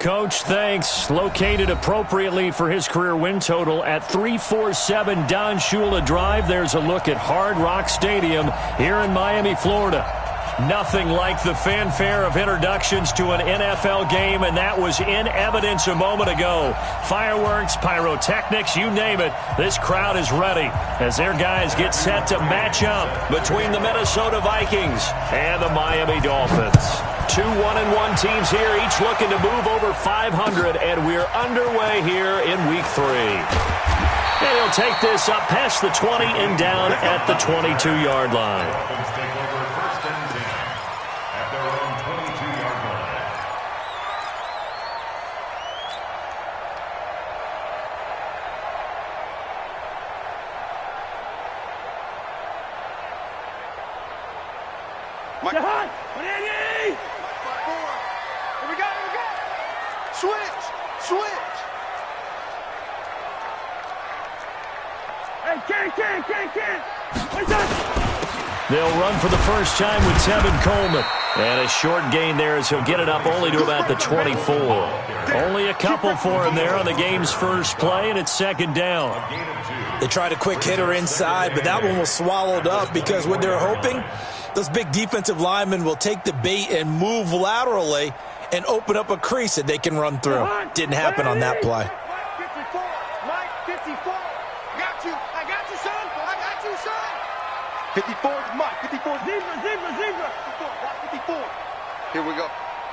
Coach, thanks. Located appropriately for his career win total at 347 Don Shula Drive. There's a look at Hard Rock Stadium here in Miami, Florida. Nothing like the fanfare of introductions to an NFL game, and that was in evidence a moment ago. Fireworks, pyrotechnics, you name it. This crowd is ready as their guys get set to match up between the Minnesota Vikings and the Miami Dolphins. Two 1-1 teams here, each looking to move over 500, and we're underway here in Week 3. And he'll take this up past the 20 and down at the 22-yard line. They'll run for the first time with Tevin Coleman. And a short gain there as he'll get it up only to about the 24. Only a couple for him there on the game's first play, and it's second down. They tried a quick hitter inside, but that one was swallowed up because what they're hoping, those big defensive linemen will take the bait and move laterally and open up a crease that they can run through. Didn't happen on that play. 54 is Mike. 54 zebra. 54. Here we go.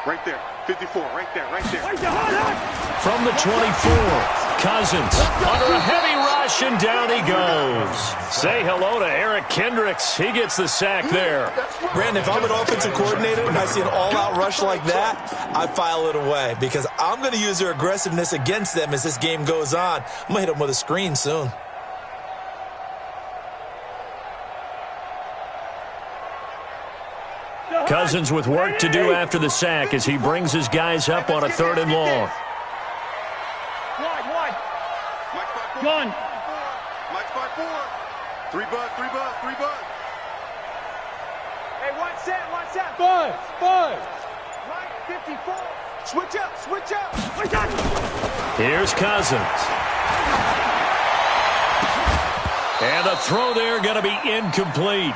Right there. 54. Right there. From the 24, Cousins under a heavy rush, and down he goes. Say hello to Eric Kendricks. He gets the sack there. Brandon, if I'm an offensive coordinator and I see an all-out rush like that, I file it away because I'm going to use their aggressiveness against them as this game goes on. I'm going to hit them with a screen soon. Cousins with work to do after the sack as he brings his guys up on a 3rd and long. Wide. Gun. Mike's by 4. 3 buzz. Hey, watch that. Buzz. Mike, 54. Switch up. Here's Cousins. And the throw there going to be incomplete.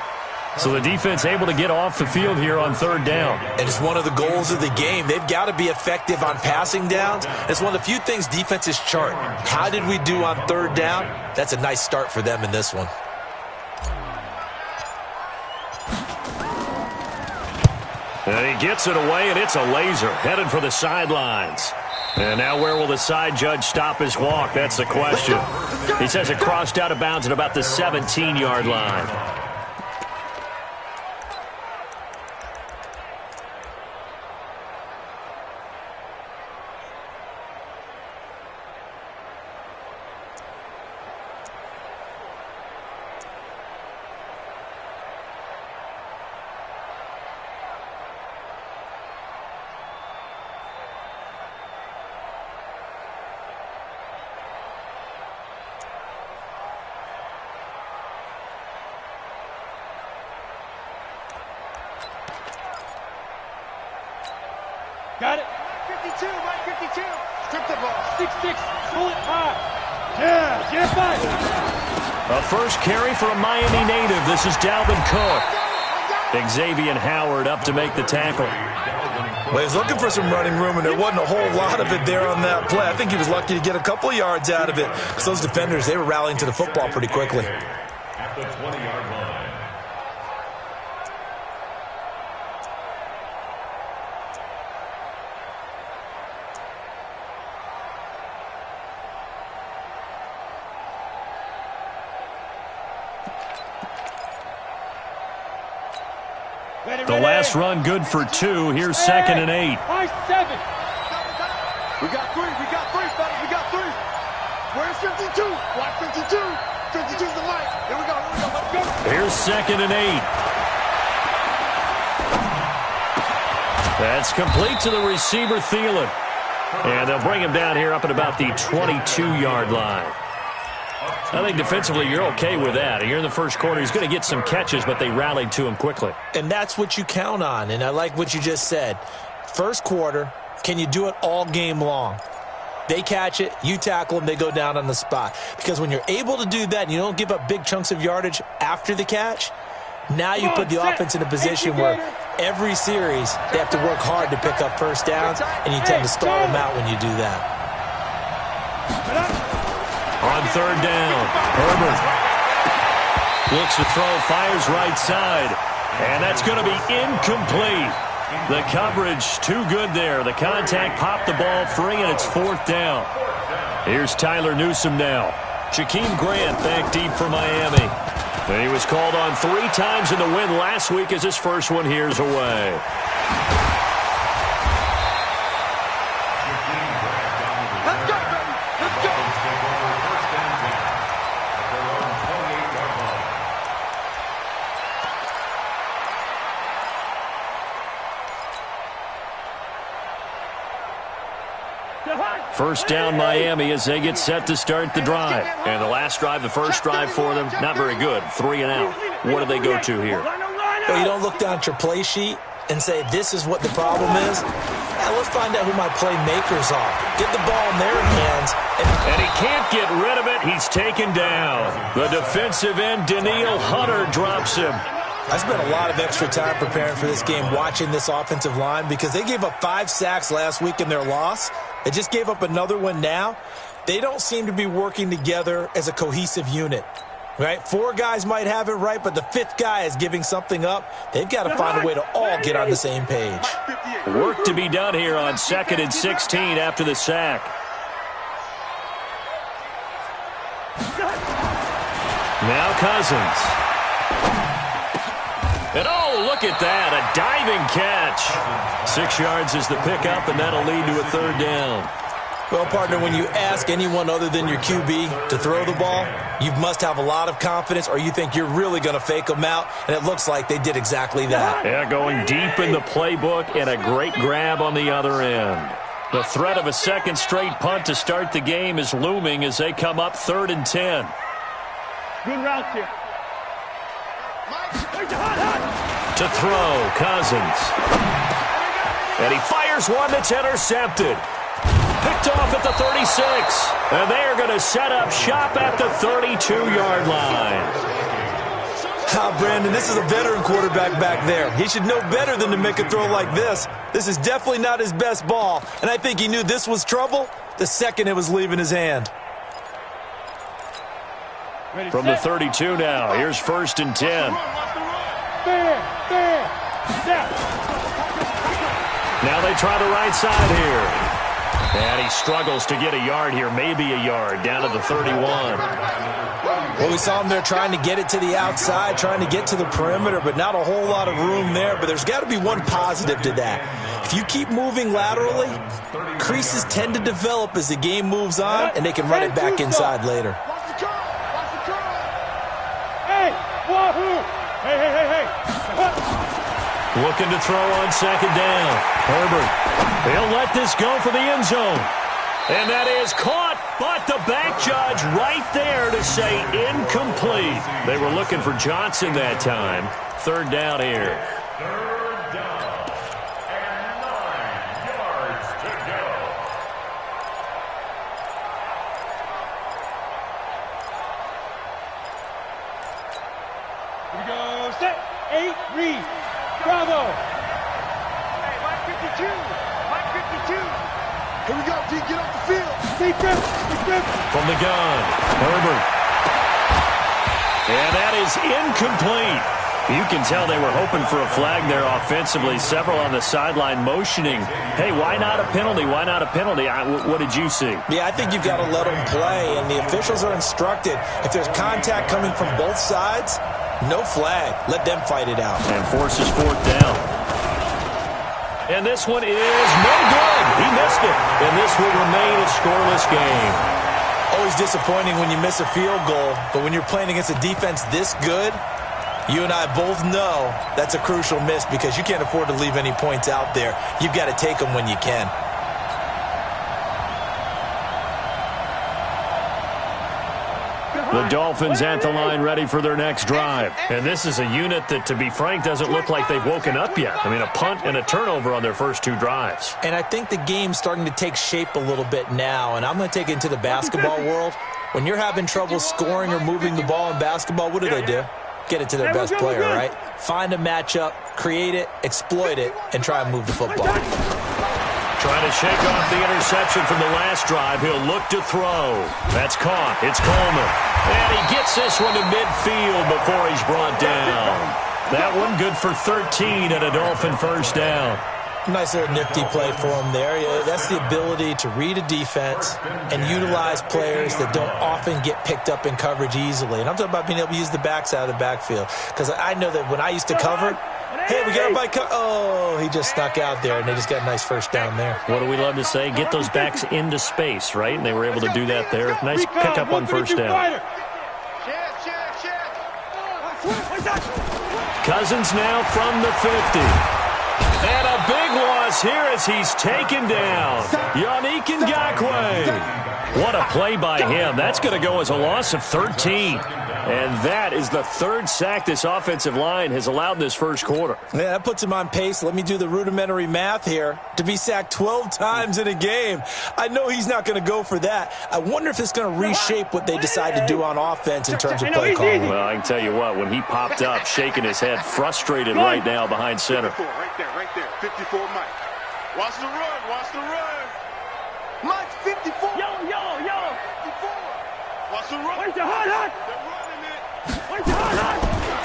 So the defense able to get off the field here on 3rd down. And it's one of the goals of the game. They've got to be effective on passing downs. It's one of the few things defenses chart. How did we do on 3rd down? That's a nice start for them in this one. And he gets it away, and it's a laser headed for the sidelines. And now where will the side judge stop his walk? That's the question. He says it crossed out of bounds at about the 17-yard line. Got it. 52. Strip the ball. 6-6. Pull it high. Yeah, get back. A first carry for a Miami native. This is Dalvin Cook. Xavier Howard up to make the tackle. Well, he was looking for some running room, and there wasn't a whole lot of it there on that play. I think he was lucky to get a couple of yards out of it because those defenders, they were rallying to the football pretty quickly. At the 20-yard line. The last run good for 2. Here's 2nd and 8. 5-7. We got 3, fellas. We got 3. Where's 52? Block 52. 52's the light. Here we go. Let's go. Here's 2nd and 8. That's complete to the receiver, Thielen. And they'll bring him down here up at about the 22-yard line. I think defensively you're okay with that. Here in the first quarter, he's going to get some catches, but they rallied to him quickly. And that's what you count on, and I like what you just said. First quarter, Can you do it all game long? They catch it, you tackle them, they go down on the spot. Because when you're able to do that and you don't give up big chunks of yardage after the catch, now you put the offense in a position where every series they have to work hard to pick up first downs, and you tend to stall them out when you do that. On third down, Herbert looks to throw, fires right side, and that's going to be incomplete. The coverage too good there. The contact popped the ball free, and it's fourth down. Here's Tyler Newsome now. Jakeem Grant back deep for Miami. And he was called on 3 times in the win last week as his first one here's away. Let's go, baby. Let's go. First down Miami as they get set to start the drive. And the last drive, the first drive for them, not very good. 3 and out. What do they go to here? Well, you don't look down at your play sheet and say, this is what the problem is. Now, let's find out who my playmakers are. Get the ball in their hands. And he can't get rid of it. He's taken down. The defensive end, Daniil Hunter, drops him. I spent a lot of extra time preparing for this game watching this offensive line because they gave up 5 sacks last week in their loss. They just gave up another one now. They don't seem to be working together as a cohesive unit. Right? 4 guys might have it right, but the 5th guy is giving something up. They've got to find a way to all get on the same page. Work to be done here on 2nd and 16 after the sack. Now Cousins. And oh, look at that, a diving catch. 6 yards is the pickup, and that'll lead to a third down. Well, partner, when you ask anyone other than your QB to throw the ball, you must have a lot of confidence or you think you're really going to fake them out, and it looks like they did exactly that. Yeah, going deep in the playbook and a great grab on the other end. The threat of a second straight punt to start the game is looming as they come up 3rd and 10. Good route here. To throw, Cousins. And he fires one that's intercepted. Picked off at the 36. And they are going to set up shop at the 32-yard line. Brandon, this is a veteran quarterback back there. He should know better than to make a throw like this. This is definitely not his best ball. And I think he knew this was trouble the second it was leaving his hand. From the 32 now, here's 1st and 10. Now they try the right side here. And he struggles to get a yard here, maybe a yard, down to the 31. Well, we saw him there trying to get it to the outside, trying to get to the perimeter, but not a whole lot of room there. But there's got to be one positive to that. If you keep moving laterally, creases tend to develop as the game moves on, and they can run it back inside later. Hey. Looking to throw on 2nd down. Herbert. He'll let this go for the end zone. And that is caught, but the back judge right there to say incomplete. They were looking for Johnson that time. 3rd down here. 3rd down and 9 yards to go. Here we go. Set. 8. Read. Bravo. Hey, Mike 52. Mike 52. Here we go, D. Get off the field. Defense. From the gun, Herbert. And that is incomplete. You can tell they were hoping for a flag there offensively. Several on the sideline motioning. Hey, why not a penalty? Why not a penalty? What did you see? Yeah, I think you've got to let them play, and the officials are instructed. If there's contact coming from both sides, no flag. Let them fight it out. And forces 4th down. And this one is no good. He missed it. And this will remain a scoreless game. Always disappointing when you miss a field goal, but when you're playing against a defense this good, you and I both know that's a crucial miss because you can't afford to leave any points out there. You've got to take them when you can. The Dolphins at the line ready for their next drive. And this is a unit that, to be frank, doesn't look like they've woken up yet. I mean, a punt and a turnover on their first 2 drives. And I think the game's starting to take shape a little bit now, and I'm going to take it into the basketball world. When you're having trouble scoring or moving the ball in basketball, what do? Get it to their best player, right? Find a matchup, create it, exploit it, and try and move the football. Trying to shake off the interception from the last drive. He'll look to throw. That's caught. It's Coleman. And he gets this one to midfield before he's brought down. That one good for 13 and a Dolphin first down. Nice little nifty play for him there. Yeah, that's the ability to read a defense and utilize players that don't often get picked up in coverage easily. And I'm talking about being able to use the backs out of the backfield. Because I know that when I used to cover, hey, we got everybody oh, he just snuck out there, and they just got a nice first down there. What do we love to say? Get those backs into space, right? And they were able to do that there. Nice pickup on first down. Cousins now from the 50. And a big loss here as he's taken down. Yannick Ngakoue. What a play by him. That's going to go as a loss of 13. And that is the 3rd sack this offensive line has allowed in this first quarter. Yeah, that puts him on pace. Let me do the rudimentary math here. To be sacked 12 times in a game, I know he's not going to go for that. I wonder if it's going to reshape what they decide to do on offense in terms of play calling. Well, I can tell you what, when he popped up, shaking his head, frustrated right now behind center. Right there. 54, Mike. Watch the run. Mike's 54. Yo. 54. Watch the run. Where's the hot?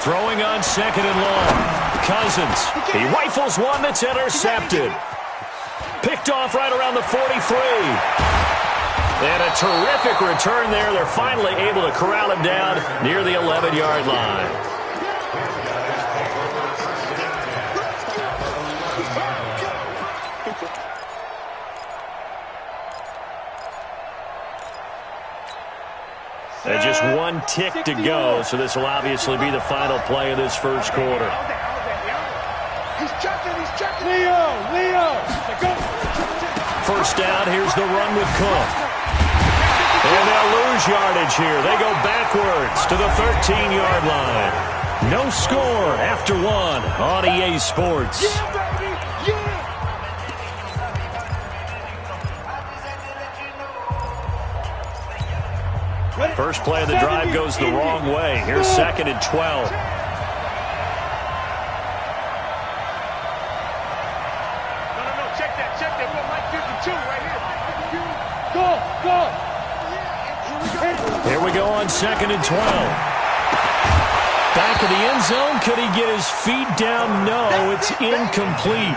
Throwing on 2nd and long. Cousins. He rifles one that's intercepted. Picked off right around the 43. And a terrific return there. They're finally able to corral him down near the 11-yard line. And just 1 tick to go, so this will obviously be the final play of this first quarter. He's checking. Leo. First down, here's the run with Cook. And they'll lose yardage here. They go backwards to the 13-yard line. No score after 1 on EA Sports. Yeah, baby. Yeah. First play of the drive goes the wrong way. Here's 2nd and 12. No. Check that. What Mike 52 right here. Go. Here we go on 2nd and 12. Back of the end zone. Could he get his feet down? No, it's incomplete.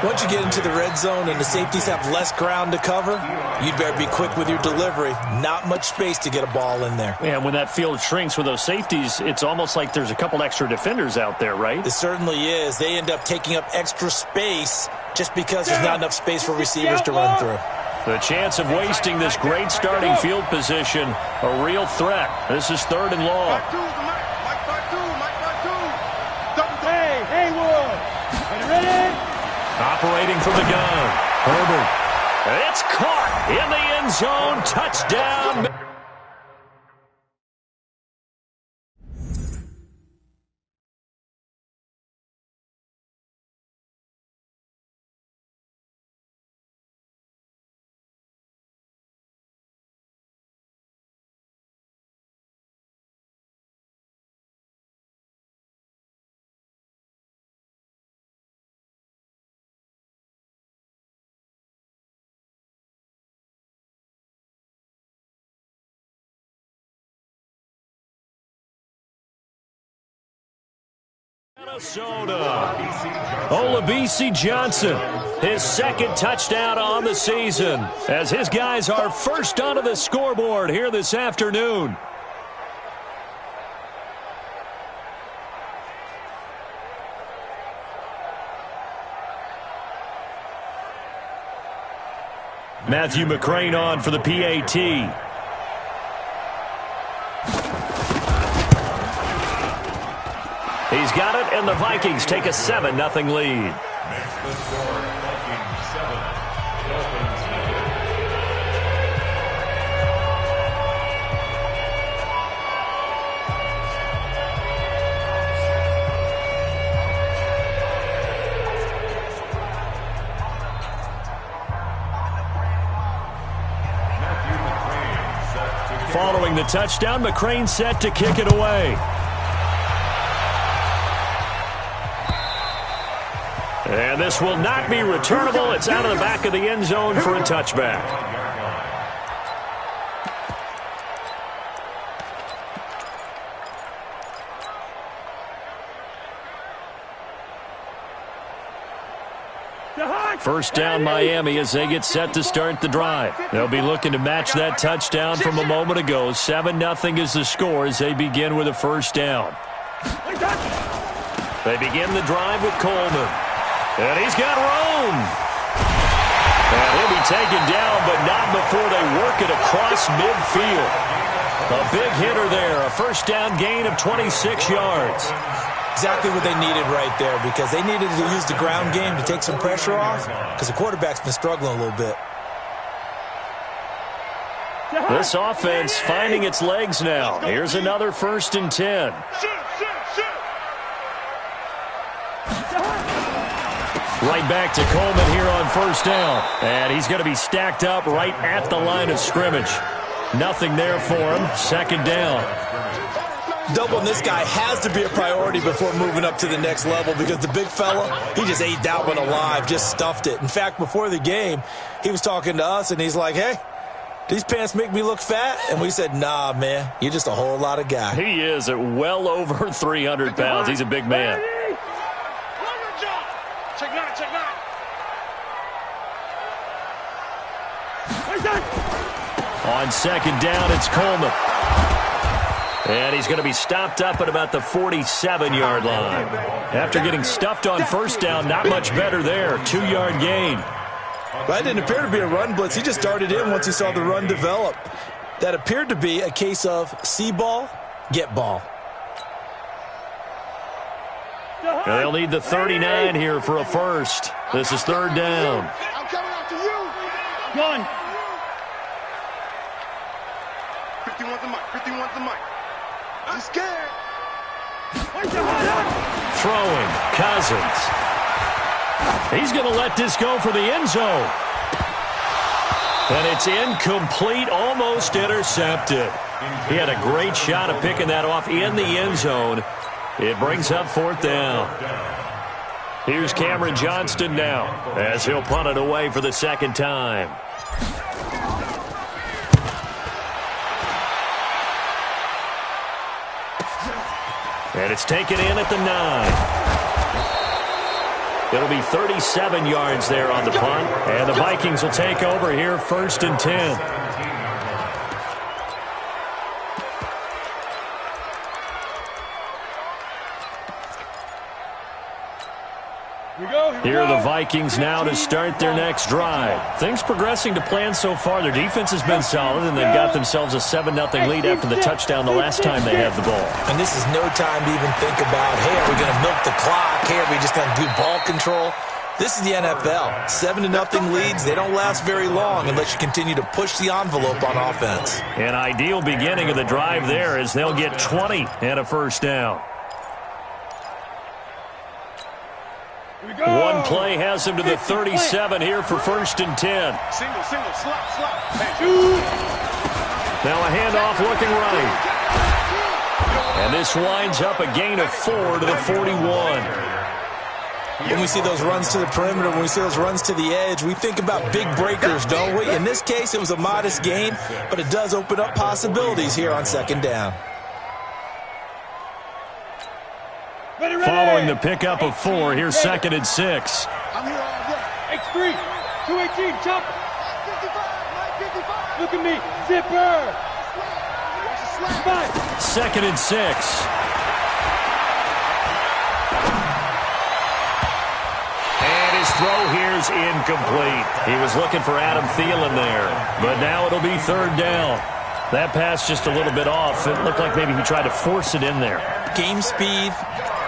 Once you get into the red zone and the safeties have less ground to cover, you'd better be quick with your delivery. Not much space to get a ball in there. Yeah, when that field shrinks with those safeties, it's almost like there's a couple extra defenders out there, right? It certainly is. They end up taking up extra space just because there's not enough space for receivers to run through. The chance of wasting this great starting field position, a real threat. This is 3rd and long. Hey, Haywood. Ready? Operating from the gun. Herbert. It's caught in the end zone. Touchdown. Minnesota. Olabisi Johnson, his 2nd touchdown on the season, as his guys are first onto the scoreboard here this afternoon. Matthew McCrane on for the PAT. He's got it, and the Vikings take a 7-0 lead. Makes the score Vikings 7, Dolphins 0. Following the touchdown, McCrane's set to kick it away. And this will not be returnable. It's out of the back of the end zone for a touchback. First down, Miami, as they get set to start the drive. They'll be looking to match that touchdown from a moment ago. 7-0 is the score as they begin with a first down. They begin the drive with Coleman. And he's got room. And he'll be taken down, but not before they work it across midfield. A big hitter there. A first down gain of 26 yards. Exactly what they needed right there, because they needed to use the ground game to take some pressure off, because the quarterback's been struggling a little bit. This offense finding its legs now. Here's another 1st and 10. Right back to Coleman here on first down. And he's going to be stacked up right at the line of scrimmage. Nothing there for him. Second down. Doubling this guy has to be a priority before moving up to the next level, because the big fella, he just ate that one alive, just stuffed it. In fact, before the game, he was talking to us, and he's like, hey, these pants make me look fat? And we said, nah, man, you're just a whole lot of guy. He is at well over 300 pounds. He's a big man. Check nine, check nine. On second down, it's Coleman. And he's going to be stopped up at about the 47-yard line. After getting stuffed on first down, not much better there. 2-yard gain. That didn't appear to be a run blitz. He just darted in once he saw the run develop. That appeared to be a case of see ball, get ball. And they'll need the 39 here for a first. This is third down. I'm coming after you. Gun. 51's the mic, 51's the mic. I'm scared. Throwing, Cousins. He's going to let this go for the end zone. And it's incomplete, almost intercepted. He had a great shot of picking that off in the end zone. It brings up fourth down. Here's Cameron Johnston now as he'll punt it away for the second time. And it's taken in at the 9. It'll be 37 yards there on the punt. And the Vikings will take over here, 1st and 10. Here are the Vikings now to start their next drive. Things progressing to plan so far. Their defense has been solid, and they've got themselves a 7-0 lead after the touchdown the last time they had the ball. And this is no time to even think about, hey, are we going to milk the clock? Hey, are we just going to do ball control? This is the NFL. 7-0 leads, they don't last very long unless you continue to push the envelope on offense. An ideal beginning of the drive there as they'll get 20 and a first down. One play has him to the 37 here for 1st and 10. Single, slap, slap. Now a handoff looking right. And this winds up a gain of 4 to the 41. When we see those runs to the perimeter, when we see those runs to the edge, we think about big breakers, don't we? In this case, it was a modest gain, but it does open up possibilities here on second down. Following the pickup of 4, here's 2nd and 6. I'm here all day. X3, 218, chop. 55. Look at me, zipper. Spot. 2nd and 6. And his throw here's incomplete. He was looking for Adam Thielen there, but now it'll be third down. That pass just a little bit off. It looked like maybe he tried to force it in there. Game speed,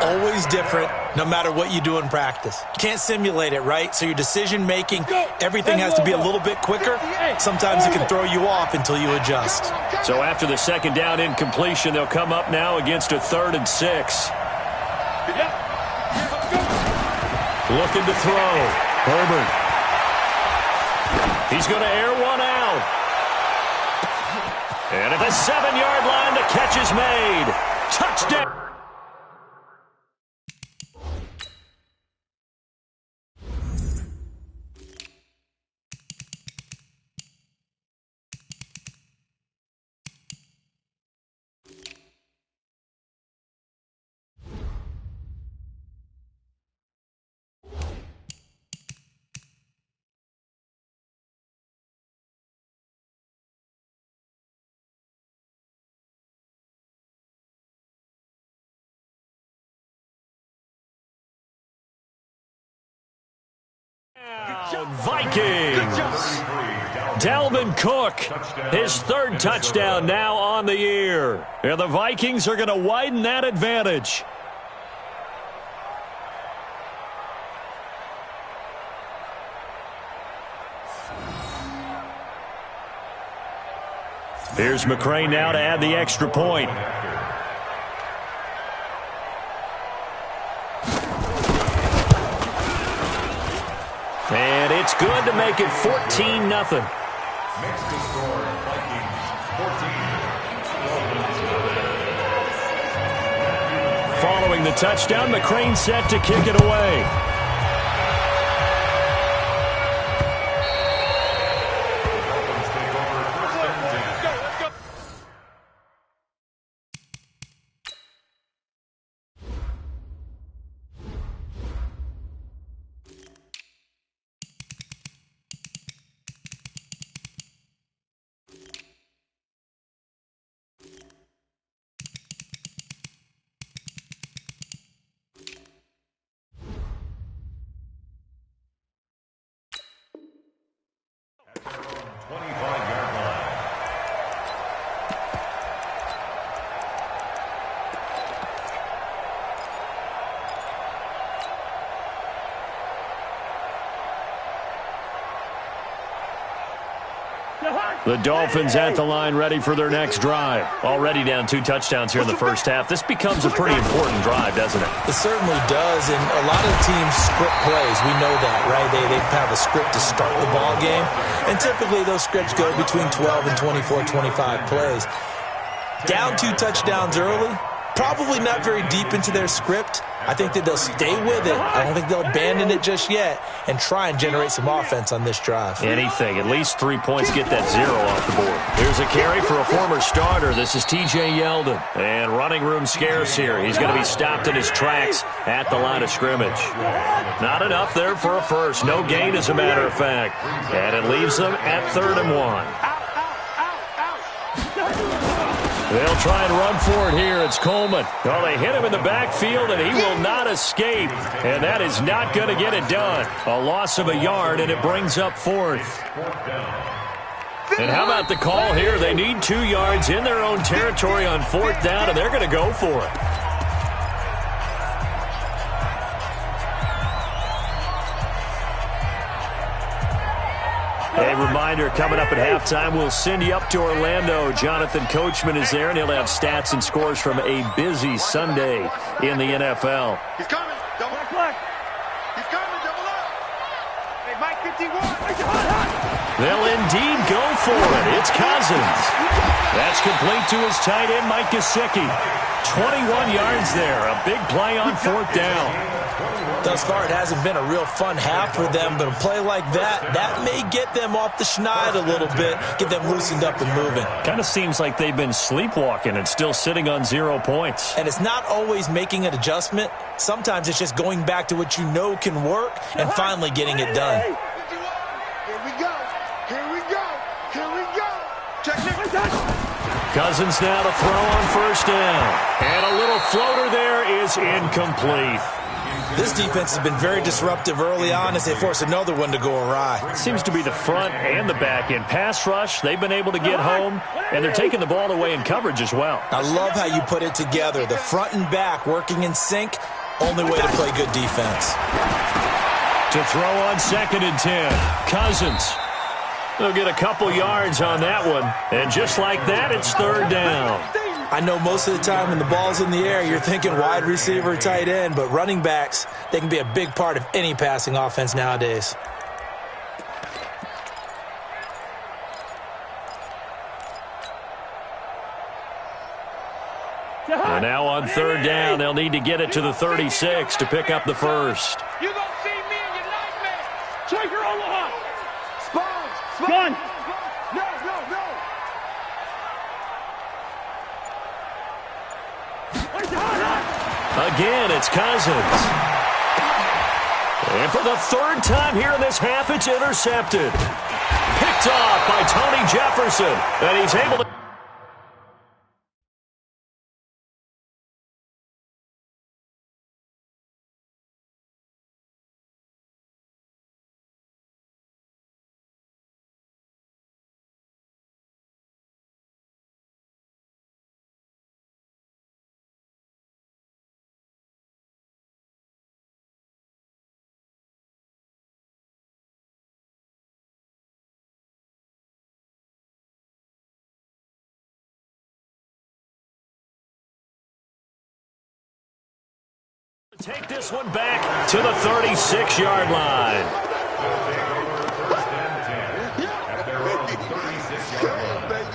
always different, no matter what you do in practice. You can't simulate it, right? So your decision-making, everything has to be a little bit quicker. Sometimes it can throw you off until you adjust. So after the second down incompletion, they'll come up now against a 3rd and 6. Looking to throw. Herbert. He's going to air one out. And at the 7-yard line, the catch is made. Touchdown. Vikings. Dalvin Cook, his 3rd touchdown now on the year. And the Vikings are going to widen that advantage. Here's McCray now to add the extra point. And it's good to make it 14-0. Next to score, Vikings 14. Following the touchdown, McCray set to kick it away. The Dolphins at the line, ready for their next drive. Already down 2 touchdowns here in the first half. This becomes a pretty important drive, doesn't it? It certainly does, and a lot of the teams script plays. We know that, right? They have a script to start the ball game, and typically those scripts go between 12 and 24, 25 plays. Down 2 touchdowns early, probably not very deep into their script. I think that they'll stay with it. I don't think they'll abandon it just yet and try and generate some offense on this drive. Anything. At least 3 points, get that 0 off the board. Here's a carry for a former starter. This is T.J. Yeldon. And running room scarce here. He's going to be stopped in his tracks at the line of scrimmage. Not enough there for a first. No gain, as a matter of fact. And it leaves them at 3rd and 1. They'll try and run for it here. It's Coleman. Oh, they hit him in the backfield, and he will not escape. And that is not going to get it done. A loss of a yard, and it brings up 4th. And how about the call here? They need 2 yards in their own territory on 4th down, and they're going to go for it. A reminder, coming up at halftime, we'll send you up to Orlando. Jonathan Coachman is there, and he'll have stats and scores from a busy Sunday in the NFL. He's coming. Double up. He's coming. Double up. Hey, Mike 51. They'll indeed go for it. It's Cousins. That's complete to his tight end, Mike Gesicki. 21 yards there. A big play on 4th down. Thus far, it hasn't been a real fun half for them, but a play like that may get them off the schneid a little bit, get them loosened up and moving. Kind of seems like they've been sleepwalking and still sitting on 0 points. And it's not always making an adjustment. Sometimes it's just going back to what you know can work and finally getting it done. Here we go. Here we go. Here we go. Check it. Cousins now to throw on 1st down. And a little floater there is incomplete. This defense has been very disruptive early on as they force another one to go awry. It seems to be the front and the back end. Pass rush, they've been able to get home, and they're taking the ball away in coverage as well. I love how you put it together. The front and back working in sync, only way to play good defense. To throw on 2nd and 10, Cousins. They'll get a couple yards on that one, and just like that, it's 3rd down. I know most of the time when the ball's in the air, you're thinking wide receiver, tight end, but running backs, they can be a big part of any passing offense nowadays. Now on third down, they'll need to get it to the 36 to pick up the first. You gonna see me in your nightmare. Trigger Omaha. Sponge. Gun. No. Again, it's Cousins. And for the third time here in this half, it's intercepted. Picked off by Tony Jefferson. And he's able to... Take this one back to the 36-yard line. First and 10 at their own 36-yard line.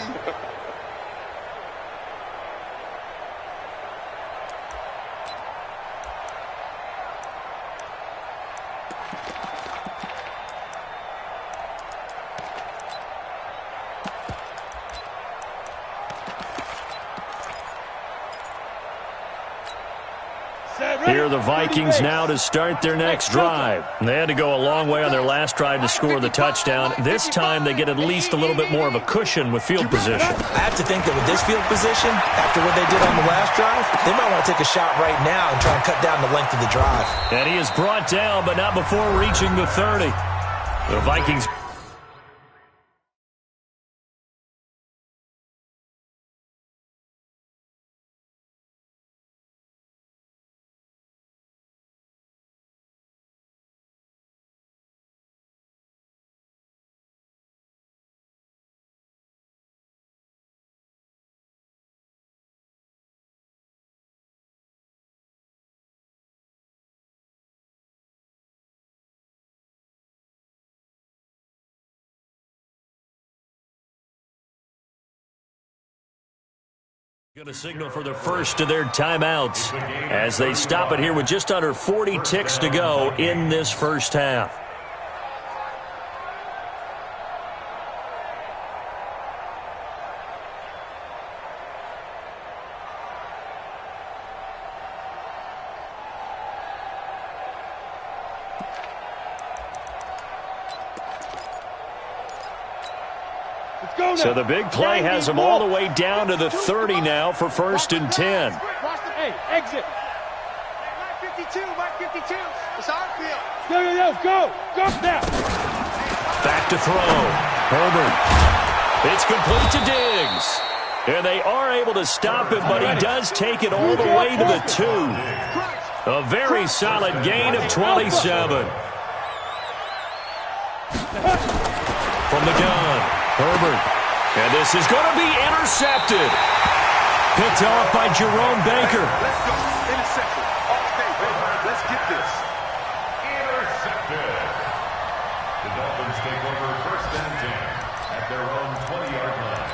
Here are the Vikings now to start their next drive. They had to go a long way on their last drive to score the touchdown. This time they get at least a little bit more of a cushion with field position. I have to think that with this field position, after what they did on the last drive, they might want to take a shot right now and try and cut down the length of the drive. And he is brought down, but not before reaching the 30. The Vikings... Going to signal for the first of their timeouts as they stop it here with just under 40 ticks to go in this first half. So the big play has them all the way down to the 30 now for first and 10. Hey, exit. Mike 52. It's our field. Go now. Back to throw. Herbert. It's complete to Diggs. And they are able to stop him, but he does take it all the way to the 2. A very solid gain of 27. From the gun, Herbert. And this is going to be intercepted. Picked off by Jerome Baker. Let's go. Intercepted. All day, baby. Let's get this. Intercepted. The Dolphins take over first and 10 at their own 20-yard line.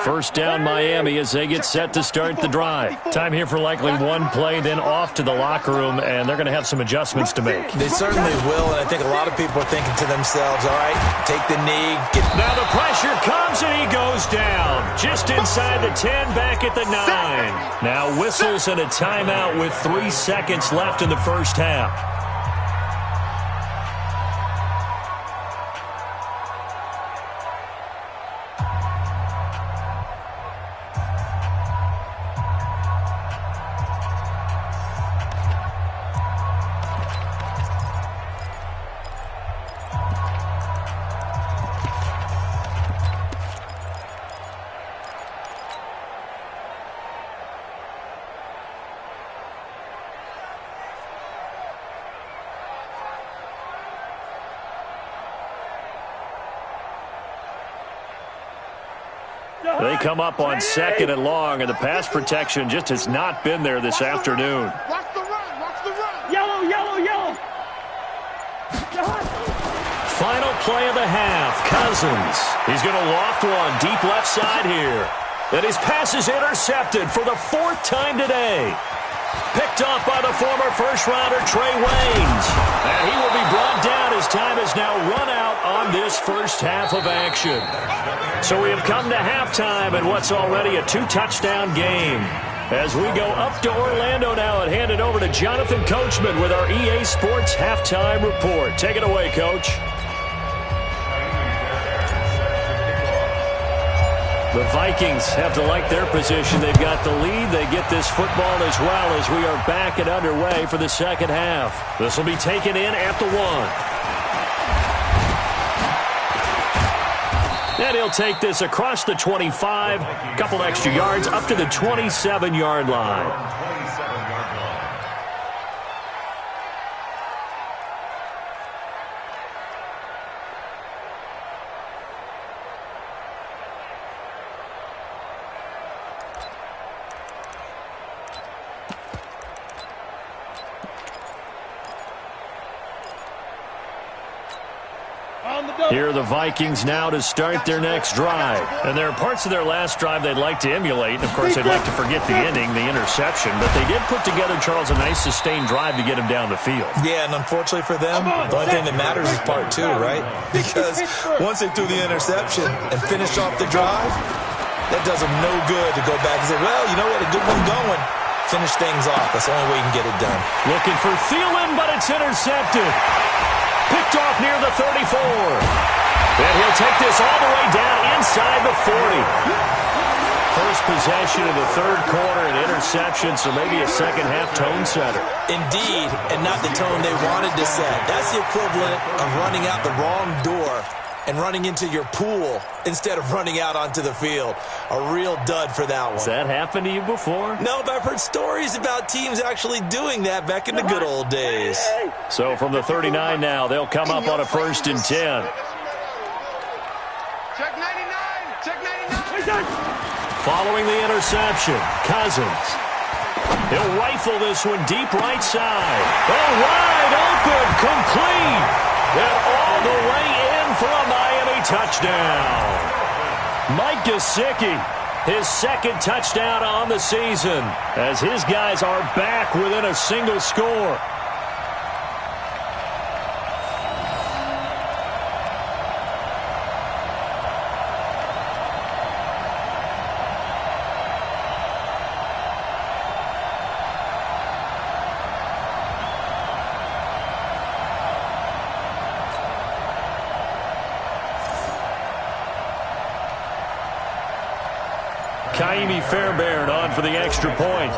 First down Miami as they get set to start the drive. Time here for likely one play, then off to the locker room, and they're going to have some adjustments to make. They certainly will, and I think a lot of people are thinking to themselves, all right, take the knee. Now the pressure comes, and he goes down. Just inside the 10, back at the 9. Now whistles and a timeout with 3 seconds left in the first half. They come up on 2nd and long, and the pass protection just has not been there this afternoon. Watch the run. Watch the run. Yellow, yellow, yellow. Final play of the half. Cousins. He's going to loft one deep left side here. And his pass is intercepted for the 4th time today. Picked off by the former first-rounder Trey Waynes. And he will be brought down as time has now run out on this first half of action. So we have come to halftime in what's already a 2-touchdown game. As we go up to Orlando now and hand it over to Jonathan Coachman with our EA Sports Halftime Report. Take it away, Coach. The Vikings have to like their position. They've got the lead. They get this football as well as we are back and underway for the second half. This will be taken in at the 1. And he'll take this across the 25, a couple extra yards up to the 27-yard line. Here are the Vikings now to start their next drive. And there are parts of their last drive they'd like to emulate. And, of course, they'd like to forget the ending, the interception. But they did put together, Charles, a nice sustained drive to get him down the field. Yeah, and unfortunately for them, the only thing that matters is part 2, right? Because once they threw the interception and finished off the drive, that does them no good to go back and say, well, you know what, a good one going. Finish things off. That's the only way you can get it done. Looking for Thielen, but it's intercepted. Picked off near the 34. And he'll take this all the way down inside the 40. First possession of the third quarter, an interception, so maybe a second-half tone setter. Indeed, and not the tone they wanted to set. That's the equivalent of running out the wrong door and running into your pool instead of running out onto the field. A real dud for that one. Has that happened to you before? No, but I've heard stories about teams actually doing that back in the good old days. So from the 39 now, they'll come up on a 1st and 10. Check 99. Check 99. Following the interception, Cousins. He'll rifle this one deep right side. Oh, wide open, complete. And all the way in for a Miami touchdown. Mike Gesicki, his 2nd touchdown on the season, as his guys are back within a single score. Kaimi Fairbairn on for the extra point.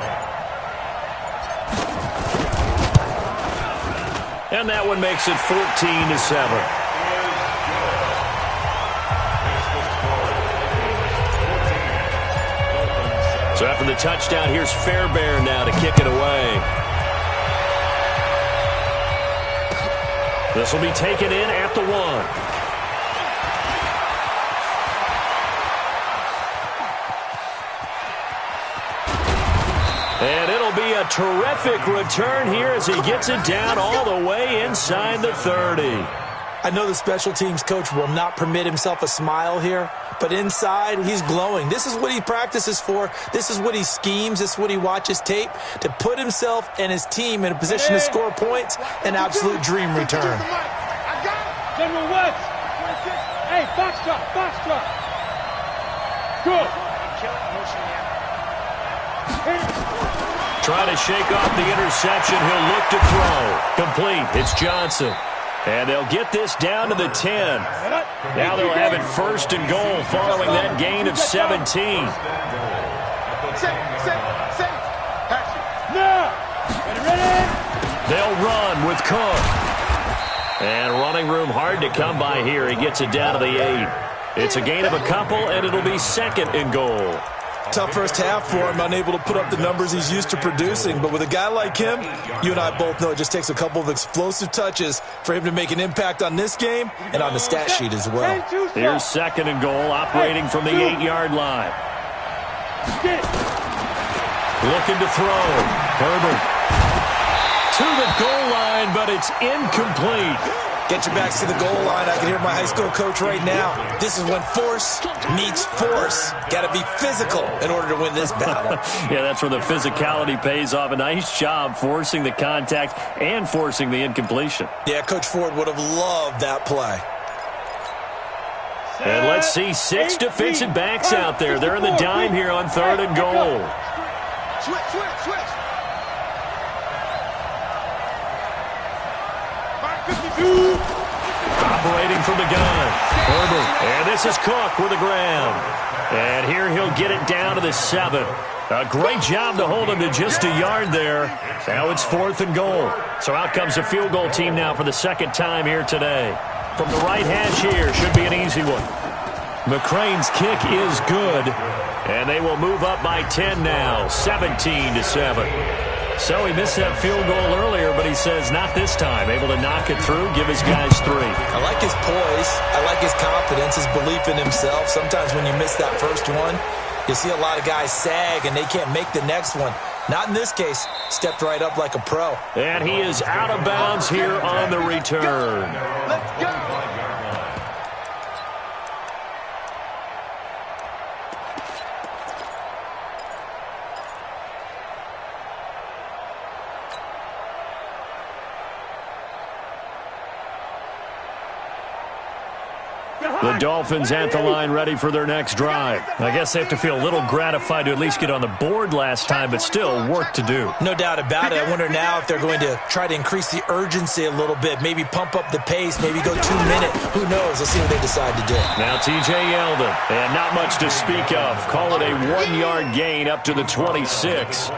And that one makes it 14-7. So after the touchdown, here's Fairbairn now to kick it away. This will be taken in at the 1. And it'll be a terrific return here as he gets it down all the way inside the 30. I know the special teams coach will not permit himself a smile here, but inside he's glowing. This is what he practices for. This is what he schemes. This is what he watches tape to put himself and his team in a position to score points. An absolute dream return. General West. Hey, box drop, box drop. Good. Trying to shake off the interception. He'll look to throw. Complete. It's Johnson. And they'll get this down to the 10. Now they'll have it 1st and goal following that gain of 17. They'll run with Cook. And running room hard to come by here. He gets it down to the 8. It's a gain of a couple, and it'll be 2nd and goal. Tough first half for him, unable to put up the numbers he's used to producing. But with a guy like him, you and I both know it just takes a couple of explosive touches for him to make an impact on this game and on the stat sheet as well. Here's 2nd and goal, operating from the 8-yard line. Looking to throw. Herbert to the goal line, but it's incomplete. Get your backs to the goal line. I can hear my high school coach right now. This is when force meets force. Got to be physical in order to win this battle. Yeah, that's where the physicality pays off. A nice job forcing the contact and forcing the incompletion. Yeah, Coach Ford would have loved that play. And let's see 6 defensive backs out there. They're in the dime here on 3rd and goal. Switch. Operating from the gun. Herbert. And this is Cook with the ground. And here he'll get it down to the 7. A great job to hold him to just a yard there. Now it's 4th and goal. So out comes the field goal team now for the 2nd time here today. From the right hash here, should be an easy one. McCrane's kick is good. And they will move up by 10 now, 17-7. So he missed that field goal earlier, but he says not this time. Able to knock it through, give his guys 3. I like his poise. I like his confidence, his belief in himself. Sometimes when you miss that first one, you see a lot of guys sag and they can't make the next one. Not in this case. Stepped right up like a pro. And he is out of bounds here on the return. Let's go. The Dolphins at the line ready for their next drive. I guess they have to feel a little gratified to at least get on the board last time, but still work to do. No doubt about it. I wonder now if they're going to try to increase the urgency a little bit, maybe pump up the pace, maybe go 2 minute. Who knows? Let's see what they decide to do. Now TJ Yeldon, and not much to speak of. Call it a 1-yard gain up to the 26.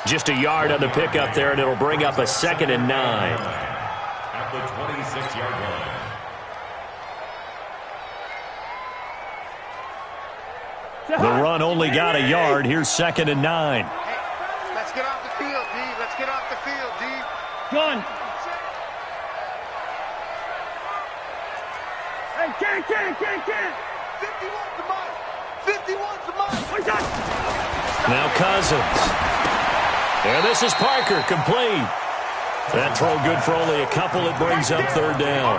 Just a yard on the pickup there, and it'll bring up a 2nd and 9. At the 26-yard line. The run only got a yard. Here's 2nd and 9. Hey, let's get off the field, D. Let's get off the field, D. Gun. Hey, can't. 51's the mark. 51's the mark. What's that? Now Cousins. And this is Parker, complete. That throw good for only a couple. It brings up 3rd down.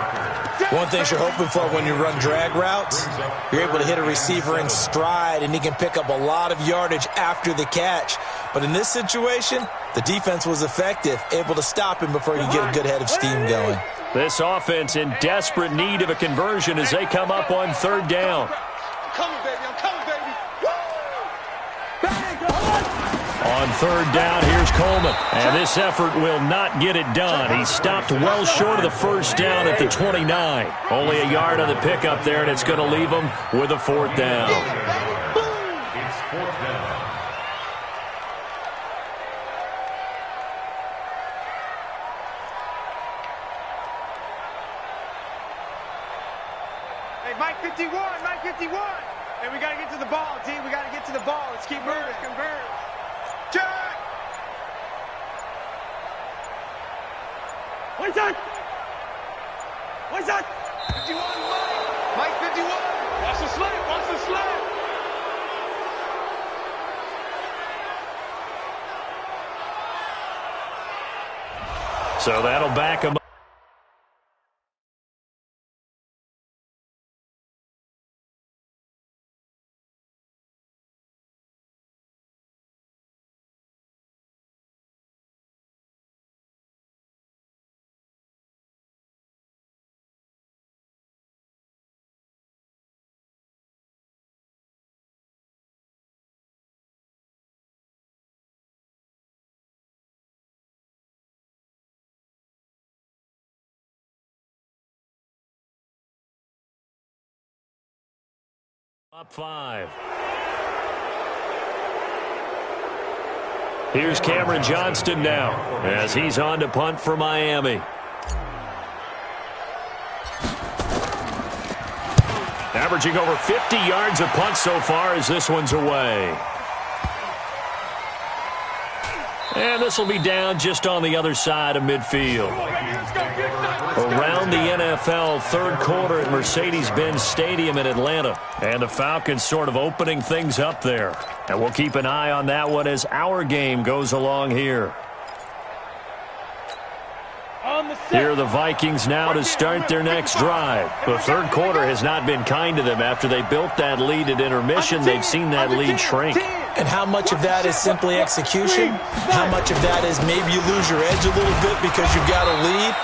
One thing you're hoping for when you run drag routes, you're able to hit a receiver in stride, and he can pick up a lot of yardage after the catch. But in this situation, the defense was effective, able to stop him before you get a good head of steam going. This offense in desperate need of a conversion as they come up on 3rd down. I'm coming, baby. On 3rd down, here's Coleman. And this effort will not get it done. He stopped well short of the 1st down at the 29. Only a yard on the pickup there, and it's going to leave him with a 4th down. It's 4th down. Hey, Mike 51. Hey, we got to get to the ball, D. We got to get to the ball. Let's keep moving. Converge. Check. What's that? 51, Mike 51. Watch the slant. So that'll back him up. Up 5. Here's Cameron Johnston now as he's on to punt for Miami. averaging over 50 yards a punt so far as this one's away. And this will be down just on the other side of midfield. Around the NFL third quarter at Mercedes-Benz Stadium in Atlanta. And the Falcons sort of opening things up there. And we'll keep an eye on that one as our game goes along here. Here are the Vikings now to start their next drive. The third quarter has not been kind to them. After they built that lead at intermission, they've seen that lead shrink. And how much of that is simply execution? How much of that is maybe you lose your edge a little bit because you've got a lead?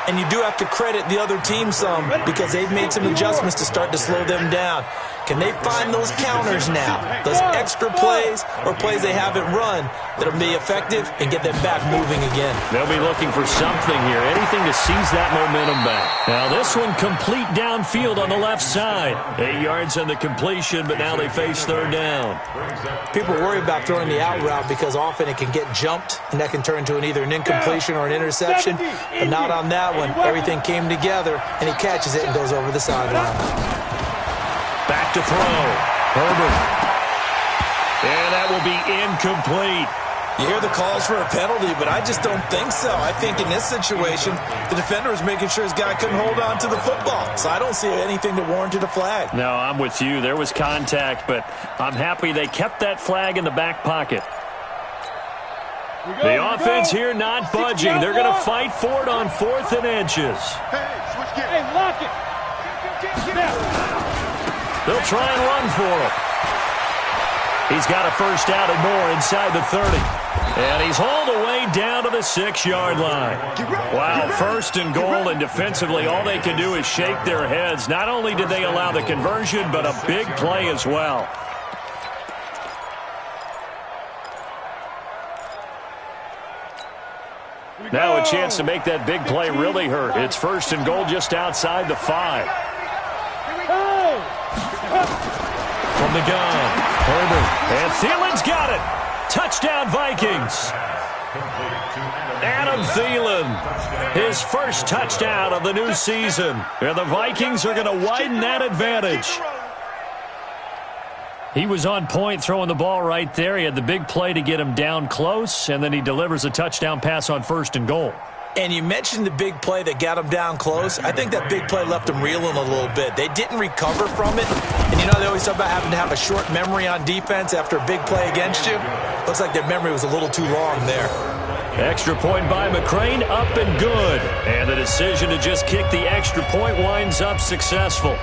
And you do have to credit the other team some because they've made some adjustments to start to slow them down. Can they find those counters now, those extra plays or plays they haven't run that'll be effective and get them back moving again? They'll be looking for something here, anything to seize that momentum back. Now this one complete downfield on the left side. 8 yards on the completion, but now they face third down. People worry about throwing the out route because often it can get jumped and that can turn into either an incompletion or an interception. But not on that one. Everything came together and he catches it and goes over the sideline. Back to throw. Herbert. And that will be incomplete. You hear the calls for a penalty, but I just don't think so. I think in this situation, the defender is making sure his guy couldn't hold on to the football. So I don't see anything that warranted a flag. No, I'm with you. There was contact, but I'm happy they kept that flag in the back pocket. The offense here not budging. They're going to fight for it on 4th and inches. Hey, lock it. They'll try and run for it. He's got a first down and more inside the 30. And he's hauled away down to the 6-yard line. Wow, 1st and goal, and defensively all they can do is shake their heads. Not only did they allow the conversion, but a big play as well. Now a chance to make that big play really hurt. It's 1st and goal just outside the 5. From the gun, Herbert, and Thielen's got it. Touchdown, Vikings. Adam Thielen, his first touchdown of the new season. And the Vikings are going to widen that advantage. He was on point throwing the ball right there. He had the big play to get him down close, and then he delivers a touchdown pass on 1st and goal. And you mentioned the big play that got him down close. I think that big play left him reeling a little bit. They didn't recover from it. And you know, they always talk about having to have a short memory on defense after a big play against you. Looks like their memory was a little too long there. Extra point by McCrane, up and good. And the decision to just kick the extra point winds up successful.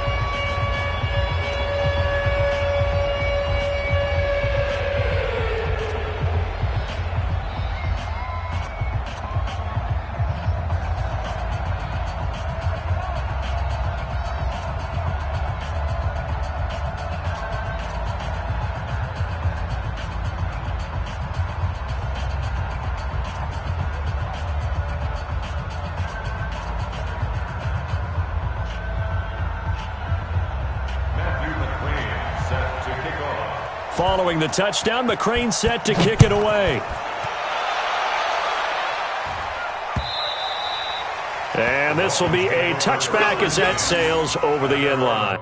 Following the touchdown, McCrane set to kick it away. And this will be a touchback as that sails over the end line.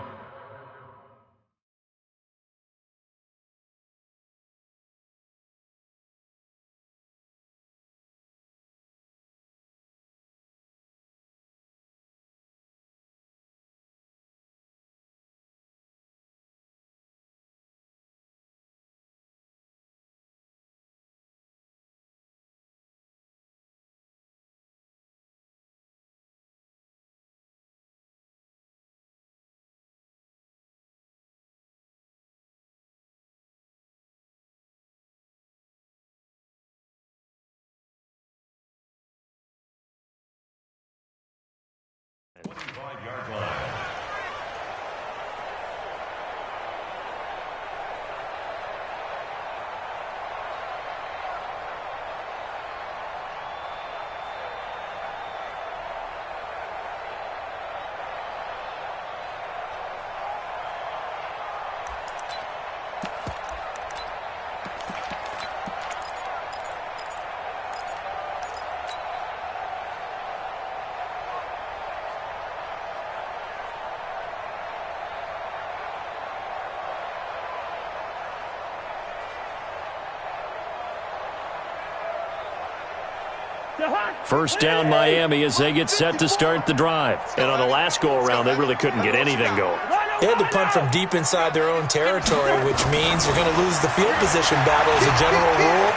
First down Miami as they get set to start the drive. And on the last go-around, they really couldn't get anything going. They had to punt from deep inside their own territory, which means you're going to lose the field position battle as a general rule.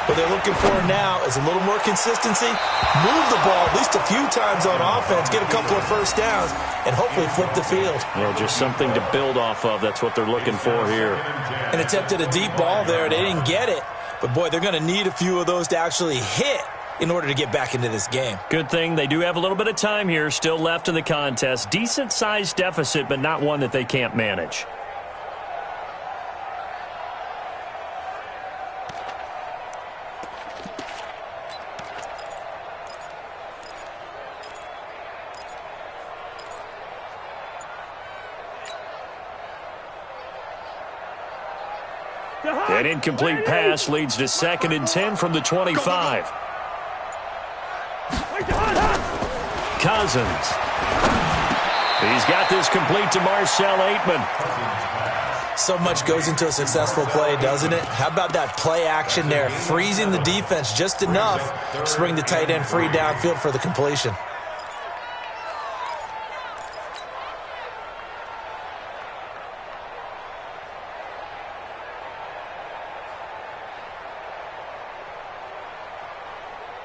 What they're looking for now is a little more consistency, move the ball at least a few times on offense, get a couple of first downs, and hopefully flip the field. Yeah, just something to build off of. That's what they're looking for here. An attempt at a deep ball there. They didn't get it. But, boy, they're going to need a few of those to actually hit in order to get back into this game. Good thing they do have a little bit of time here still left in the contest. Decent-sized deficit, but not one that they can't manage. An incomplete pass leads to 2nd and 10 from the 25. Cousins. He's got this complete to Marcel Aitman. So much goes into a successful play, doesn't it? How about that play action there, freezing the defense just enough to bring the tight end free downfield for the completion.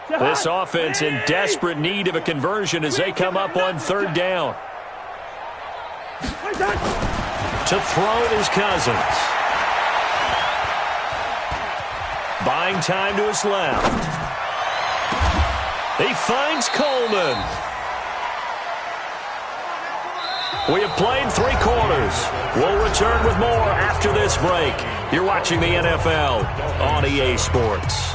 This offense in desperate need of a conversion as they come up on 3rd down. To throw is Cousins. Buying time to his left. He finds Coleman. We have played 3 quarters. We'll return with more after this break. You're watching the NFL on EA Sports.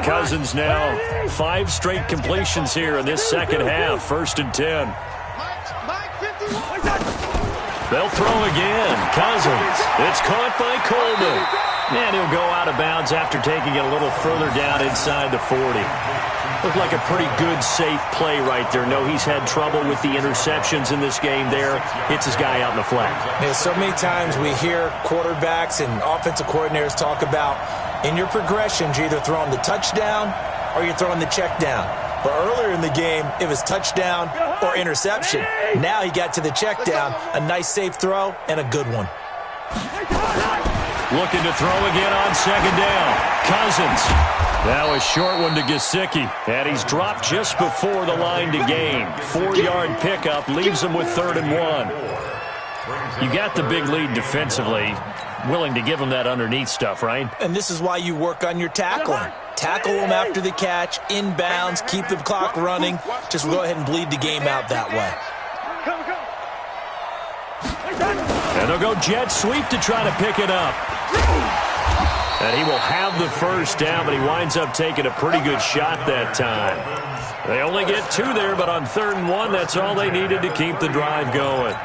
Cousins now 5 straight completions here in this second half. 1st and 10. They'll throw again. Cousins. It's caught by Coleman. And he'll go out of bounds after taking it a little further down inside the 40. Looked like a pretty good, safe play right there. No, he's had trouble with the interceptions in this game there. Hits his guy out in the flat. Yeah, so many times we hear quarterbacks and offensive coordinators talk about in your progressions, you're either throwing the touchdown or you're throwing the check down. But earlier in the game, it was touchdown or interception. Now he got to the check down, a nice safe throw, and a good one. Looking to throw again on 2nd down. Cousins. Now a short one to Gesicki. And he's dropped just before the line to gain. 4-yard pickup leaves him with 3rd and 1. You got the big lead defensively. Willing to give him that underneath stuff, right? And this is why you work on your tackling. Tackle them after the catch, inbounds, keep the clock running. Just go ahead and bleed the game out that way. And they'll go jet sweep to try to pick it up. And he will have the first down, but he winds up taking a pretty good shot that time. They only get 2 there, but on 3rd and 1, that's all they needed to keep the drive going.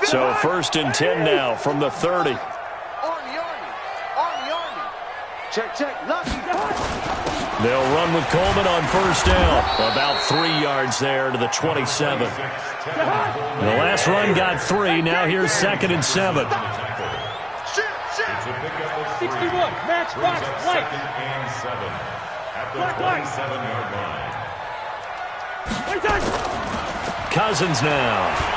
So 1st and 10 now from the 30. Army. Check. They'll run with Coleman on 1st down. About 3 yards there to the 27. The last run got 3. Now here's 2nd and 7. 61. Match box. Light. 2nd and 7 at the 27-yard line. Cousins now.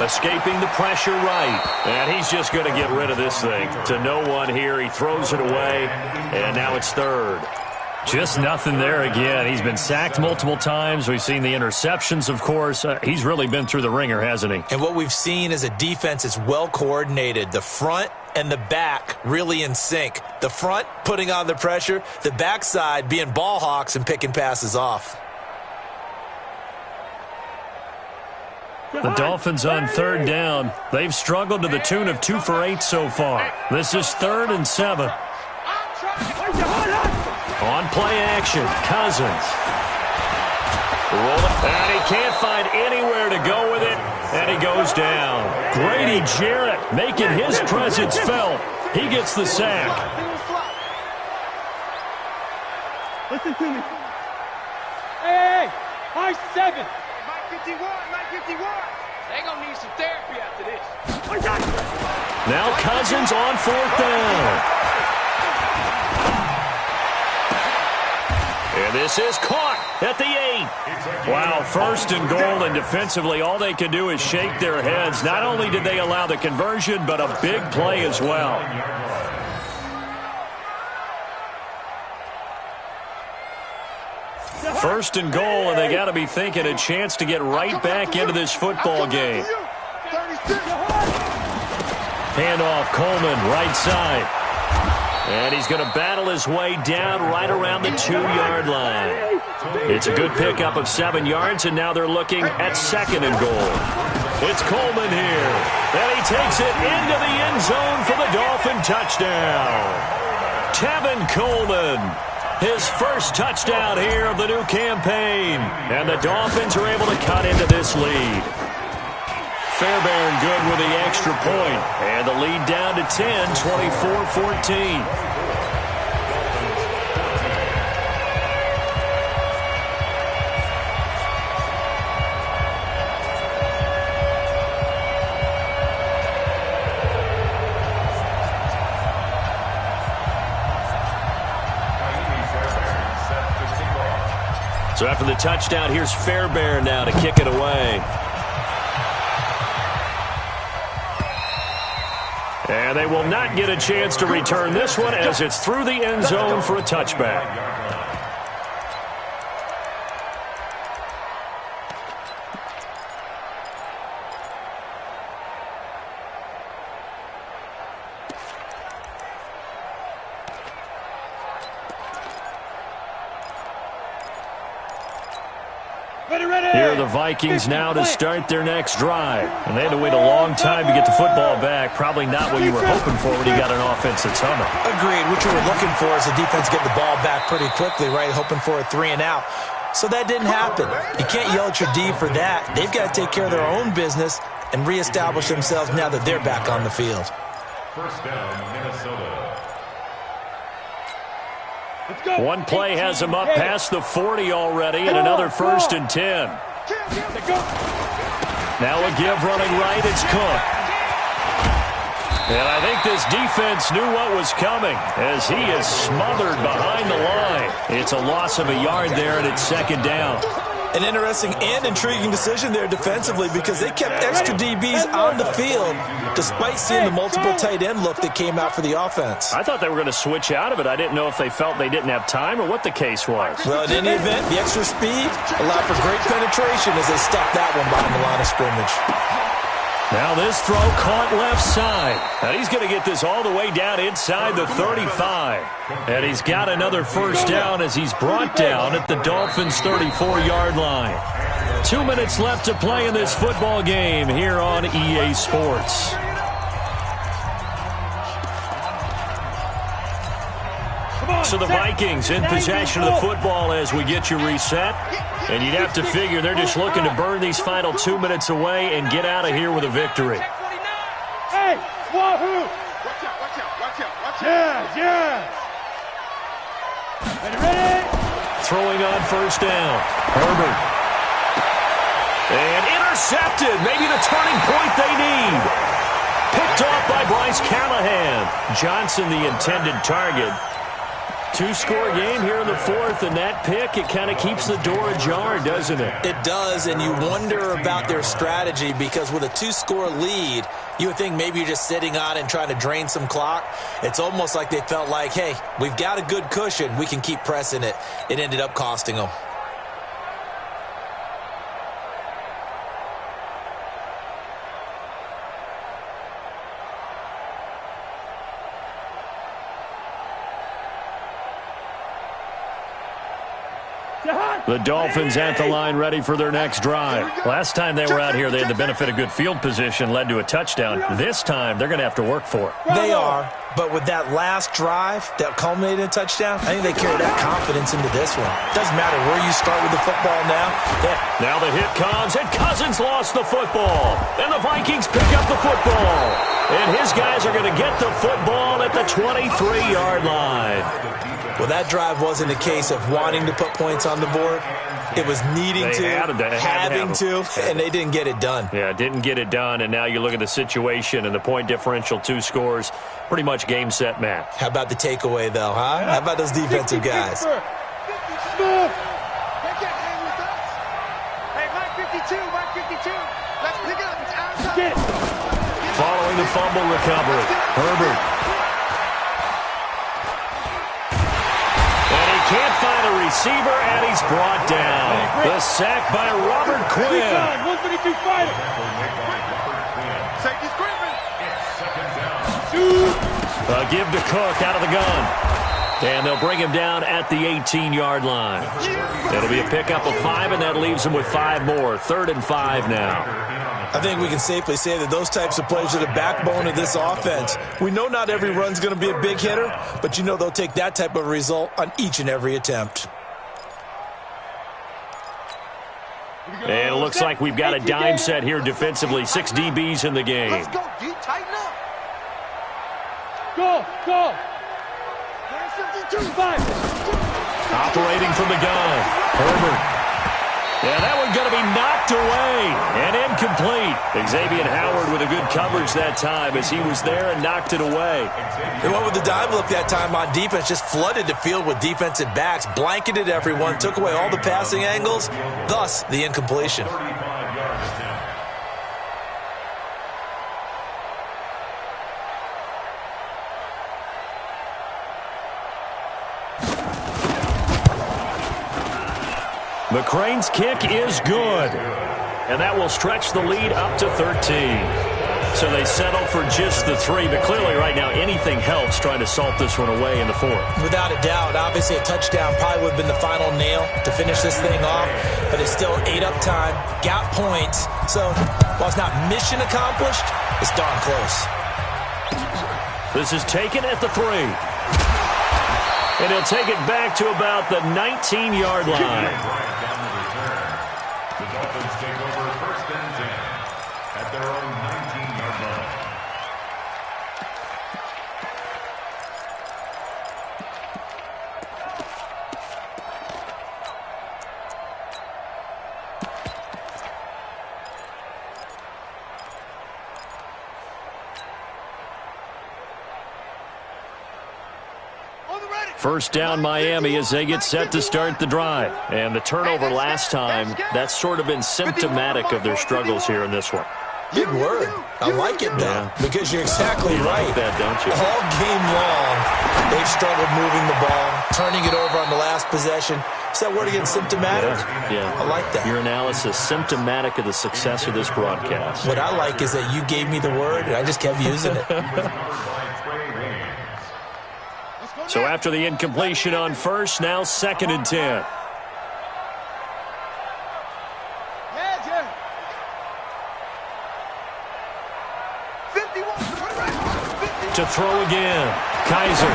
Escaping the pressure right. And he's just going to get rid of this thing. To no one here. He throws it away. And now it's 3rd. Just nothing there again. He's been sacked multiple times. We've seen the interceptions, of course. He's really been through the ringer, hasn't he? And what we've seen is a defense that's well coordinated. The front and the back really in sync. The front putting on the pressure. The backside being ball hawks and picking passes off. The Dolphins on 3rd down. They've struggled to the tune of 2 for 8 so far. This is 3rd and 7. On play action, Cousins. And he can't find anywhere to go with it. And he goes down. Grady Jarrett making his presence felt. He gets the sack. Listen to me. Hey, high 7. Mike 51, Mike 51. They gonna need some therapy after this. Now Cousins on 4th down. And this is caught at the 8. Wow, 1st and goal, and defensively all they can do is shake their heads. Not only did they allow the conversion, but a big play as well. 1st and goal, and they got to be thinking a chance to get right back into this football game. Handoff, Coleman, right side. And he's going to battle his way down right around the 2-yard line. It's a good pickup of 7 yards, and now they're looking at 2nd and goal. It's Coleman here. And he takes it into the end zone for the Dolphin touchdown. Tevin Coleman. His first touchdown here of the new campaign. And the Dolphins are able to cut into this lead. Fairbairn good with the extra point. And the lead down to 10, 24-14. So after the touchdown, here's Fairbairn now to kick it away. And they will not get a chance to return this one as it's through the end zone for a touchback. Here are the Vikings now to start their next drive. And they had to wait a long time to get the football back. Probably not what you were hoping for when you got an offense that's humming. Agreed. What you were looking for is the defense get the ball back pretty quickly, right? Hoping for a 3 and out. So that didn't happen. You can't yell at your D for that. They've got to take care of their own business and reestablish themselves now that they're back on the field. First down, Minnesota. One play has him up past the 40 already, and another 1st and 10. Now a give running right, it's Cook. And I think this defense knew what was coming as he is smothered behind the line. It's a loss of a yard there, and it's 2nd down. An interesting and intriguing decision there defensively because they kept extra DBs on the field despite seeing the multiple tight end look that came out for the offense. I thought they were going to switch out of it. I didn't know if they felt they didn't have time or what the case was. Well, in any event, the extra speed allowed for great penetration as they stuffed that one behind the line of scrimmage. Now this throw caught left side. And he's going to get this all the way down inside the 35. And he's got another 1st down as he's brought down at the Dolphins' 34-yard line. 2 minutes left to play in this football game here on EA Sports. So the Vikings in possession of the football as we get you reset. And you'd have to figure they're just looking to burn these final 2 minutes away and get out of here with a victory. Hey, wahoo! Watch out, watch out, watch out, watch out. Yeah. Ready? Throwing on 1st down. Herbert. And intercepted. Maybe the turning point they need. Picked off by Bryce Callahan. Johnson the intended target. 2-score game here in the 4th, and that pick, it kind of keeps the door ajar, doesn't it? It does, and you wonder about their strategy because with a 2-score lead, you would think maybe you're just sitting on and trying to drain some clock. It's almost like they felt like, hey, we've got a good cushion. We can keep pressing it. It ended up costing them. Yeah. The Dolphins at the line ready for their next drive. Last time they were out here, they had the benefit of good field position, led to a touchdown. This time, they're going to have to work for it. They are, but with that last drive that culminated in a touchdown, I think they carry that confidence into this one. Doesn't matter where you start with the football now. Now the hit comes, and Cousins lost the football. And the Vikings pick up the football. And his guys are going to get the football at the 23-yard line. Well, that drive wasn't a case of wanting to put points on the board. It was needing having to, and they didn't get it done. Yeah, didn't get it done, and now you look at the situation and the point differential, 2 scores, pretty much game, set, match. How about the takeaway, though, huh? How about those defensive guys? Hey, Mike 52, Mike 52. Let's pick it up. It's outside. Following the fumble recovery, Herbert. And he can't find a receiver, and he's brought down. The sack by Robert Quinn. 152 fighter. Safety's creeping. A give to Cook out of the gun. And they'll bring him down at the 18-yard line. It'll be a pickup of 5, and that leaves him with 5 more. 3rd and 5 now. I think we can safely say that those types of plays are the backbone of this offense. We know not every run's going to be a big hitter, but you know they'll take that type of result on each and every attempt. And it looks like we've got a dime set here defensively. 6 DBs in the game. Let's go, D. Tighten up. Go. Where's 52? Operating from the gun. Herbert. Yeah, that one going to be knocked away and incomplete. Xavier Howard with a good coverage that time as he was there and knocked it away. They went with the dive look that time on defense, just flooded the field with defensive backs, blanketed everyone, took away all the passing angles, thus the incompletion. McCrane's kick is good. And that will stretch the lead up to 13. So they settle for just the 3. But clearly right now anything helps trying to salt this one away in the 4th. Without a doubt, obviously a touchdown probably would have been the final nail to finish this thing off. But it's still 8 up time, got points. So while it's not mission accomplished, it's darn close. This is taken at the 3. And he'll take it back to about the 19-yard line. The Dolphins take over 1st and 10 at their own 19-yard line. First down Miami as they get set to start the drive. And the turnover last time, that's sort of been symptomatic of their struggles here in this one. Good word. I like it, though, because you're exactly right. Like that, don't you? All game long, they've struggled moving the ball, turning it over on the last possession. Is that word again, symptomatic? Yeah. I like that. Your analysis, symptomatic of the success of this broadcast. What I like is that you gave me the word, and I just kept using it. So after the incompletion on first, now 2nd and 10. To throw again. Kaiser.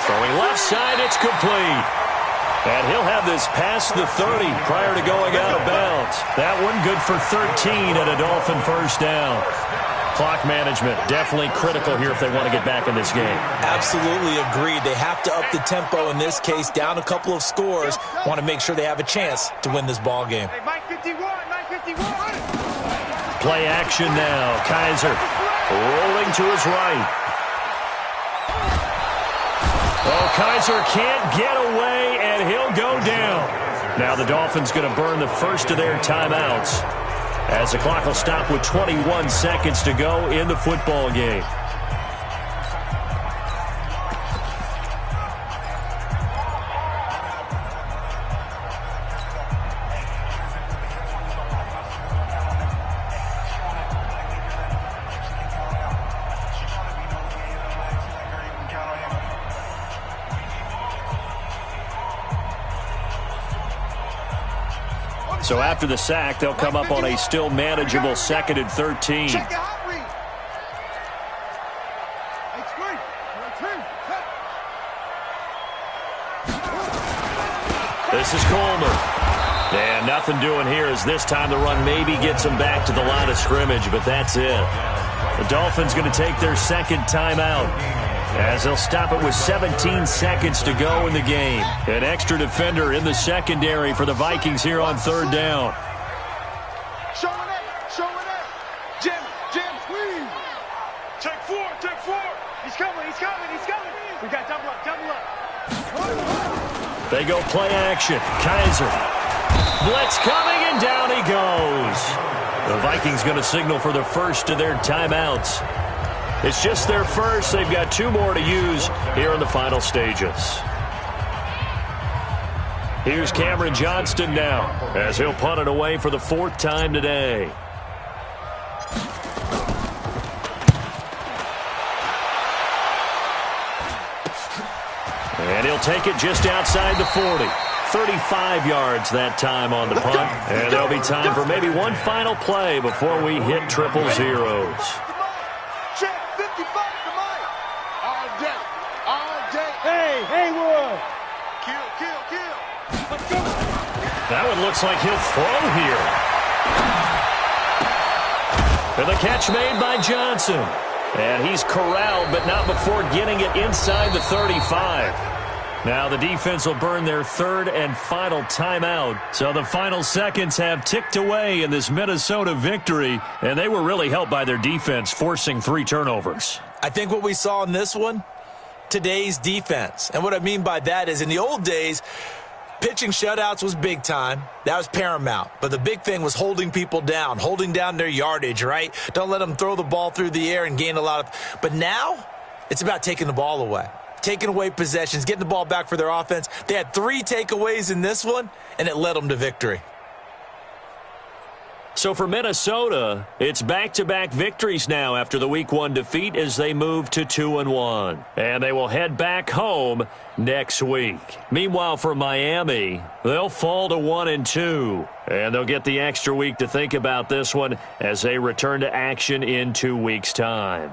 Throwing left side, it's complete. And he'll have this past the 30 prior to going out of bounds. That one good for 13 at a Dolphin first down. Clock management definitely critical here if they want to get back in this game. Absolutely agreed. They have to up the tempo in this case, down a couple of scores. Want to make sure they have a chance to win this ball game. Hey, Mike 51, Mike 51. Play action now. Kaiser rolling to his right. Oh, Kaiser can't get away, and he'll go down. Now the Dolphins going to burn the first of their timeouts, as the clock will stop with 21 seconds to go in the football game. So after the sack, they'll come up on a still manageable 2nd and 13. Check it out, read. This is Coleman. And nothing doing here as this time the run maybe gets them back to the line of scrimmage, but that's it. The Dolphins going to take their 2nd timeout as they'll stop it with 17 seconds to go in the game. An extra defender in the secondary for the Vikings here on 3rd down. Show it up. Jim, please. Take 4. He's coming. We got double up. They go play action. Kaiser. Blitz coming, and down he goes. The Vikings going to signal for the first of their timeouts. It's just their first. They've got 2 more to use here in the final stages. Here's Cameron Johnston now as he'll punt it away for the 4th time today. And he'll take it just outside the 40. 35 yards that time on the punt. And there'll be time for maybe one final play before we hit triple zeros. Check 55 to Mike. All day. Hey, Haywood. Kill. Let's go. That one looks like he'll throw here. And the catch made by Johnson. And he's corralled, but not before getting it inside the 35. Now the defense will burn their 3rd and final timeout. So the final seconds have ticked away in this Minnesota victory, and they were really helped by their defense, forcing 3 turnovers. I think what we saw in this one, today's defense. And what I mean by that is in the old days, pitching shutouts was big time. That was paramount. But the big thing was holding people down, holding down their yardage, right? Don't let them throw the ball through the air and gain a lot of... But now, it's about taking the ball away. Taking away possessions, getting the ball back for their offense. They had 3 takeaways in this one, and it led them to victory. So for Minnesota, it's back-to-back victories now after the Week 1 defeat as they move to 2-1. And they will head back home next week. Meanwhile, for Miami, they'll fall to 1-2. And they'll get the extra week to think about this one as they return to action in 2 weeks' time.